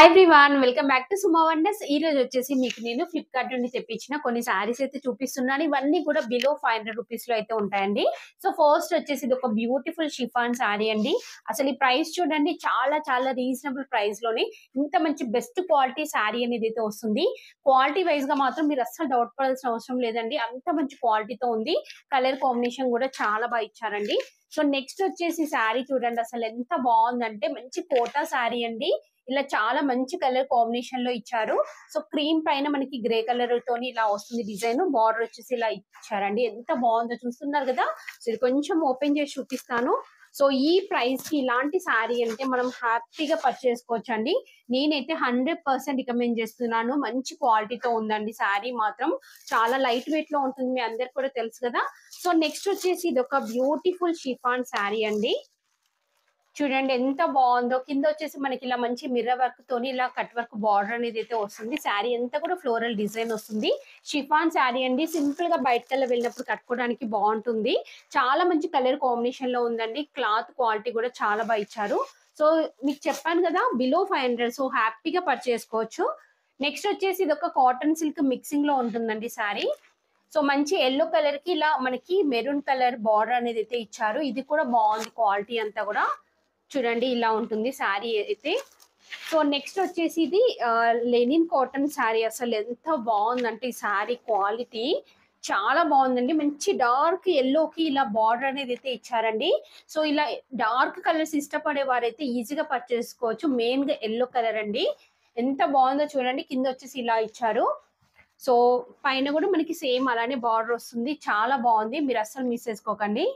Hi everyone, welcome back to Suma wonders. ఈ రోజు వచ్చేసి మీకు నేను ఫ్లిప్కార్ట్ నుండి తెప్పించిన కొన్ని సారీస్ అయితే చూపిస్తున్నాను. ఇవన్నీ కూడా బిలో 500 రూపీస్ లో అయితే ఉంటాయండి. సో ఫస్ట్ వచ్చేసి ఇది ఒక బ్యూటిఫుల్ షిఫాన్ సారీ అండి. అసలు ఈ ప్రైస్ చూడండి, చాలా చాలా రీజనబుల్ ప్రైస్ లోనే ఇంత మంచి బెస్ట్ క్వాలిటీ సారీ అనేది అయితే వస్తుంది. క్వాలిటీ వైజ్ గా మాత్రం మీరు అస్సలు డౌట్ పడాల్సిన అవసరం లేదండి, అంత మంచి క్వాలిటీతో ఉంది. కలర్ కాంబినేషన్ కూడా చాలా బాగా ఇచ్చారండి. సో నెక్స్ట్ వచ్చేసి శారీ చూడండి, అసలు ఎంత బాగుందంటే మంచి కోటా శారీ అండి. ఇలా చాలా మంచి కలర్ కాంబినేషన్ లో ఇచ్చారు. సో క్రీమ్ పైన మనకి గ్రే కలర్ తోని ఇలా వస్తుంది డిజైన్. బార్డర్ వచ్చేసి ఇలా ఇచ్చారండి, ఎంత బాగుందో చూస్తున్నారు కదా. సో ఇది కొంచెం ఓపెన్ చేసి చూపిస్తాను. సో ఈ ప్రైస్ కి ఇలాంటి శారీ అంటే మనం హ్యాపీగా పర్చేసుకోవచ్చు అండి. నేనైతే 100% రికమెండ్ చేస్తున్నాను. మంచి క్వాలిటీతో ఉందండి శారీ మాత్రం. చాలా లైట్ వెయిట్ లో ఉంటుంది, మీ అందరికి కూడా తెలుసు కదా. సో నెక్స్ట్ వచ్చేసి ఇది ఒక బ్యూటిఫుల్ షిఫాన్ శారీ అండి. చూడండి ఎంత బాగుందో. కింద వచ్చేసి మనకి ఇలా మంచి మిర్రర్ వర్క్ తోని ఇలా కట్ వర్క్ బార్డర్ అనేది అయితే వస్తుంది. శారీ అంతా కూడా ఫ్లోరల్ డిజైన్ వస్తుంది. షిఫాన్ శారీ అండి, సింపుల్ గా బయటకెళ్ళి వెళ్ళినప్పుడు కట్టుకోవడానికి బాగుంటుంది. చాలా మంచి కలర్ కాంబినేషన్ లో ఉందండి. క్లాత్ క్వాలిటీ కూడా చాలా బాగా ఇచ్చారు. సో మీకు చెప్పాను కదా బిలో 500, సో హ్యాపీగా పర్చేసుకోవచ్చు. నెక్స్ట్ వచ్చేసి ఇది ఒక కాటన్ సిల్క్ మిక్సింగ్ లో ఉంటుందండి శారీ. సో మంచి ఎల్లో కలర్ కి ఇలా మనకి మెరూన్ కలర్ బార్డర్ అనేది అయితే ఇచ్చారు. ఇది కూడా బాగుంది, క్వాలిటీ అంతా కూడా చూడండి ఇలా ఉంటుంది శారీ అయితే. సో నెక్స్ట్ వచ్చేసి ఇది లెనిన్ కాటన్ శారీ. అసలు ఎంత బాగుందంటే ఈ శారీ క్వాలిటీ చాలా బాగుందండి. మంచి డార్క్ ఎల్లోకి ఇలా బార్డర్ అనేది అయితే ఇచ్చారండి. సో ఇలా డార్క్ కలర్స్ ఇష్టపడే వారైతే ఈజీగా పర్చేస్ చేసుకోవచ్చు. మెయిన్ గా ఎల్లో కలర్ అండి, ఎంత బాగుందో చూడండి. కింద వచ్చేసి ఇలా ఇచ్చారు. సో పైన కూడా మనకి సేమ్ అలానే బార్డర్ వస్తుంది. చాలా బాగుంది, మీరు అస్సలు మిస్ చేసుకోకండి.